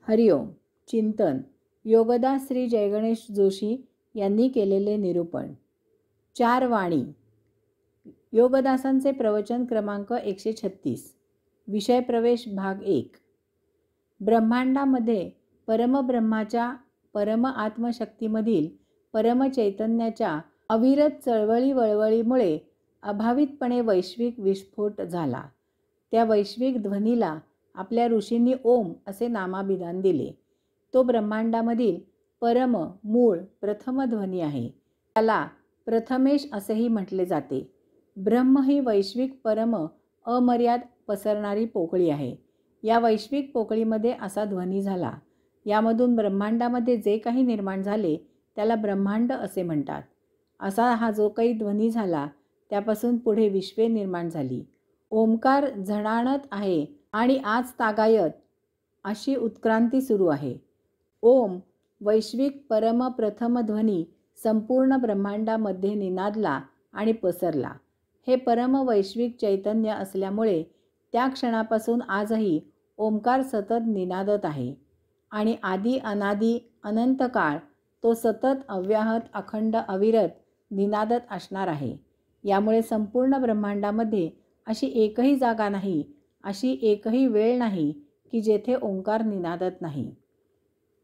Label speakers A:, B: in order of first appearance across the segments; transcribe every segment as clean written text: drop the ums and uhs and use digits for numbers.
A: हरिओम. चिंतन योगदास श्री जयगणेश जोशी यांनी केलेले निरूपण. 4 वाणी. योगदासांचे प्रवचन क्रमांक 136. विषय प्रवेश भाग 1. ब्रह्मांडामध्ये परमब्रह्माच्या परम आत्मशक्तीमधील परमचैतन्याच्या अविरत चळवळी वळवळीमुळे अभावितपणे वैश्विक विस्फोट झाला. त्या वैश्विक ध्वनीला आपल्या ऋषींनी ओम असे नामाभिधान दिले. तो ब्रह्मांडामधील परम मूळ प्रथम ध्वनी आहे. त्याला प्रथमेश असेही म्हटले जाते. ब्रह्म ही वैश्विक परम अमर्याद पसरणारी पोकळी आहे. या वैश्विक पोकळीमध्ये असा ध्वनी झाला. यामधून ब्रह्मांडामध्ये जे काही निर्माण झाले त्याला ब्रह्मांड असे म्हणतात. असा हा जो काही ध्वनी झाला त्यापासून पुढे विश्वे निर्माण झाली. ओंकार झणाणत आहे आणि आज तागायत अशी उत्क्रांती सुरू आहे. ओम वैश्विक परम प्रथम ध्वनी संपूर्ण ब्रह्मांडामध्ये निनादला आणि पसरला. हे परम वैश्विक चैतन्य असल्यामुळे त्या क्षणापासून आजही ओंकार सतत निनादत आहे आणि आदी अनादी अनंत काळ तो सतत अव्याहत अखंड अविरत निनादत असणार आहे. यामुळे संपूर्ण ब्रह्मांडामध्ये अशी एकही जागा नाही, अशी एकही वेळ नाही की जेथे ओंकार निनादत नाही.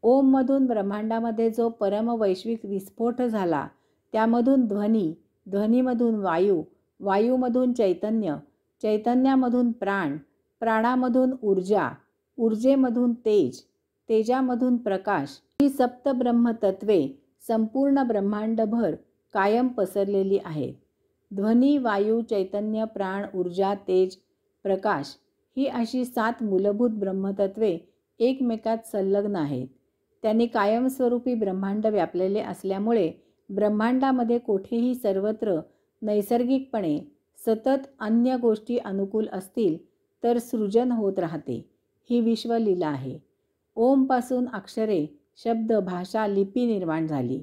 A: ओममधून ब्रह्मांडामध्ये जो परम वैश्विक विस्फोट झाला त्यामधून ध्वनी, ध्वनीमधून वायू, वायूमधून चैतन्य, चैतन्यामधून प्राण, प्राणामधून ऊर्जा, ऊर्जेमधून तेज, तेजामधून प्रकाश ही सप्तब्रह्मतत्वे संपूर्ण ब्रह्मांडभर कायम पसरलेली आहेत. ध्वनी, वायू, चैतन्य, प्राण, ऊर्जा, तेज, प्रकाश ही अशी 7 मूलभूत ब्रह्मतत्वे एकमेकात संलग्न आहेत. त्यांनी कायमस्वरूपी ब्रह्मांड व्यापलेले असल्यामुळे ब्रह्मांडामध्ये कोठेही सर्वत्र नैसर्गिकपणे सतत अन्य गोष्टी अनुकूल असतील तर सृजन होत राहते. ही विश्वलीला आहे. ओमपासून अक्षरे, शब्द, भाषा, लिपी निर्माण झाली.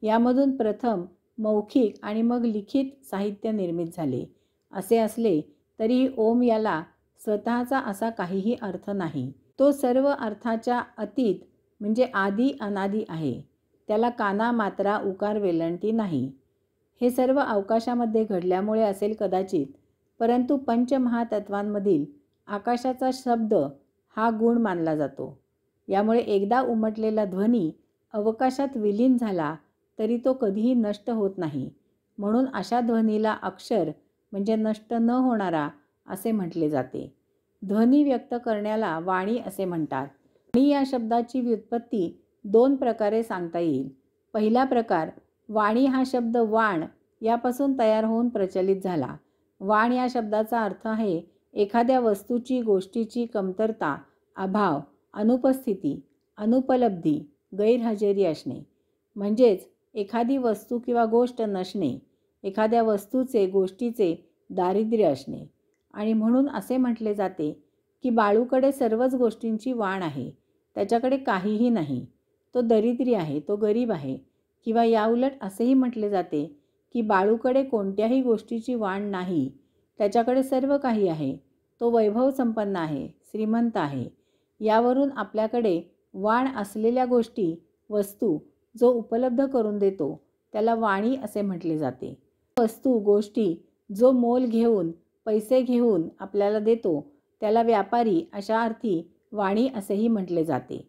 A: यामधून प्रथम मौखिक आणि मग लिखित साहित्य निर्मित झाले. असे असले तरीही ओम याला स्वतःचा असा काहीही अर्थ नाही. तो सर्व अर्थाच्या अतीत म्हणजे आदी अनादी आहे. त्याला काना, मात्रा, उकार, वेलंटी नाही. हे सर्व अवकाशामध्ये घडल्यामुळे असेल कदाचित, परंतु पंचमहातत्वांमधील आकाशाचा शब्द हा गुण मानला जातो. यामुळे एकदा उमटलेला ध्वनी अवकाशात विलीन झाला तरी तो कधीही नष्ट होत नाही. म्हणून अशा ध्वनीला अक्षर म्हणजे नष्ट न होणारा असे म्हटले जाते. ध्वनी व्यक्त करण्याला वाणी असे म्हणतात. वाणी या शब्दाची व्युत्पत्ती 2 प्रकारे सांगता येईल. पहिला प्रकार, वाणी हा शब्द वाण यापासून तयार होऊन प्रचलित झाला. वाण या शब्दाचा अर्थ आहे एखाद्या वस्तूची, गोष्टीची कमतरता, अभाव, अनुपस्थिती, अनुपलब्धी, गैरहजेरी असणे. म्हणजेच एखादी वस्तू किंवा गोष्ट नसणे, एखाद्या वस्तूचे, गोष्टीचे दारिद्र्य असणे. आणि म्हणून असे म्हटले जाते की बाळूकडे सर्वच गोष्टींची वाण आहे, त्याच्याकडे काहीही नाही, तो दरिद्री आहे, तो गरीब आहे. किंवा याउलट असेही म्हटले जाते की बाळूकडे कोणत्याही गोष्टीची वाण नाही, त्याच्याकडे सर्व काही आहे, तो वैभव संपन्न आहे, श्रीमंत आहे. यावरून आपल्याकडे वाण असलेल्या गोष्टी, वस्तू जो उपलब्ध करून देतो त्याला वाणी असे म्हटले जाते. वस्तू, गोष्टी जो मोल घेऊन, पैसे घेऊन आपल्याला देतो त्याला व्यापारी अशा अर्थी वाणी असेही म्हटले जाते.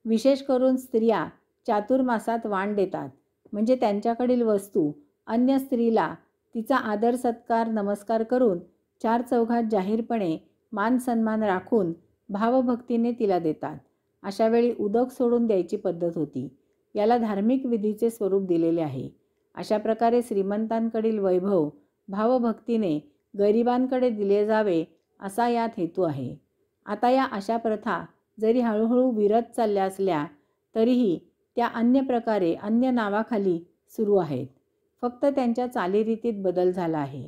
A: विशेष करून स्त्रिया चातुर्मासात वाण देतात, म्हणजे त्यांच्याकडील वस्तू अन्य स्त्रीला तिचा आदर सत्कार नमस्कार करून 4 चौघात जाहीरपणे मान सन्मान राखून भावभक्तीने तिला देतात. अशा वेळी उदक सोडून द्यायची पद्धत होती. याला धार्मिक विधीचे स्वरूप दिलेले आहे. अशा प्रकारे श्रीमंतांकडील वैभव भावभक्तीने गरिबांकडे दिले जावे असा यात हेतू आहे. आता या अशा प्रथा जरी हळूहळू विरत चालल्या असल्या तरीही त्या अन्य प्रकारे अन्य नावाखाली सुरू आहेत. फक्त त्यांच्या चालीरीतीत बदल झाला आहे.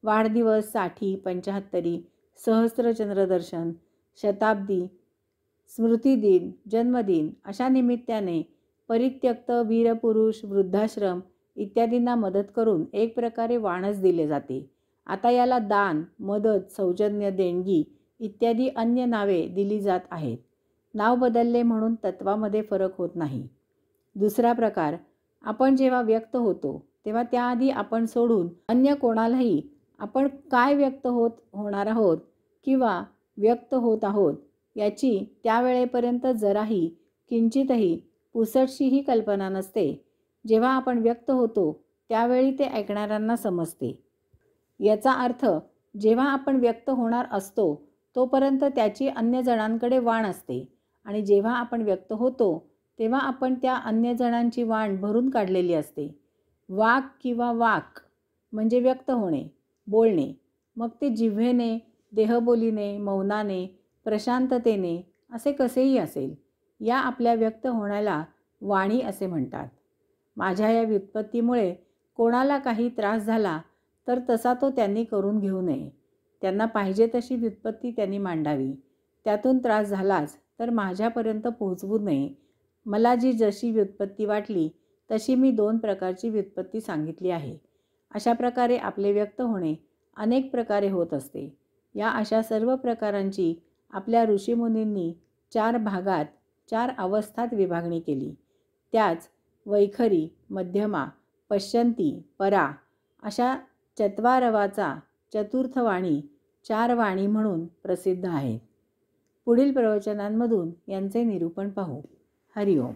A: वाढदिवस, साठी, 75, सहस्त्रचंद्रदर्शन, शताब्दी, स्मृतिदिन, जन्मदिन अशा निमित्ताने परित्यक्त वीरपुरुष, वृद्धाश्रम इत्यादींना मदत करून एक प्रकारे वाणच दिले जाते. आता याला दान, मदत, सौजन्य, देणगी इत्यादी अन्य नावे दिली जात आहेत. नाव बदलले म्हणून तत्वामध्ये फरक होत नाही. दुसरा प्रकार, आपण जेव्हा व्यक्त होतो तेव्हा त्याआधी आपण सोडून अन्य कोणालाही आपण काय व्यक्त होणार आहोत किंवा व्यक्त होत आहोत याची त्यावेळेपर्यंत जराही किंचितही पुसटशीही कल्पना नसते. जेव्हा आपण व्यक्त होतो त्यावेळी ते ऐकणाऱ्यांना समजते. याचा अर्थ जेव्हा आपण व्यक्त होणार असतो तोपर्यंत त्याची अन्य जणांकडे वाण असते आणि जेव्हा आपण व्यक्त होतो तेव्हा आपण त्या अन्य जणांची वाण भरून काढलेली असते. वाक किंवा वाक म्हणजे व्यक्त होणे, बोलणे. मग ते जिव्हेने, देहबोलीने, मौनाने, प्रशांततेने असे कसेही असेल. या आपल्या व्यक्त होण्याला वाणी असे म्हणतात. माझ्या या व्युत्पत्तीमुळे कोणाला काही त्रास झाला तर तसा तो त्यांनी करून घेऊ नये. त्यांना पाहिजे तशी व्युत्पत्ती त्यांनी मांडावी. त्यातून त्रास झालाच तर माझ्यापर्यंत पोहोचवू नये. मला जी जशी व्युत्पत्ती वाटली तशी मी 2 प्रकारची व्युत्पत्ती सांगितली आहे. अशा प्रकारे आपले व्यक्त होणे अनेक प्रकारे होत असते. या अशा सर्व प्रकारांची आपल्या ऋषीमुनींनी 4 भागात 4 अवस्थात विभागणी केली. त्याच वैखरी, मध्यमा, पश्यंती, परा अशा चत्वारवाचा चतुर्थ वाणी 4 वाणी म्हणून प्रसिद्ध आहेत. पुढील प्रवचनांमधून यांचे निरूपण पाहू. हरिओम.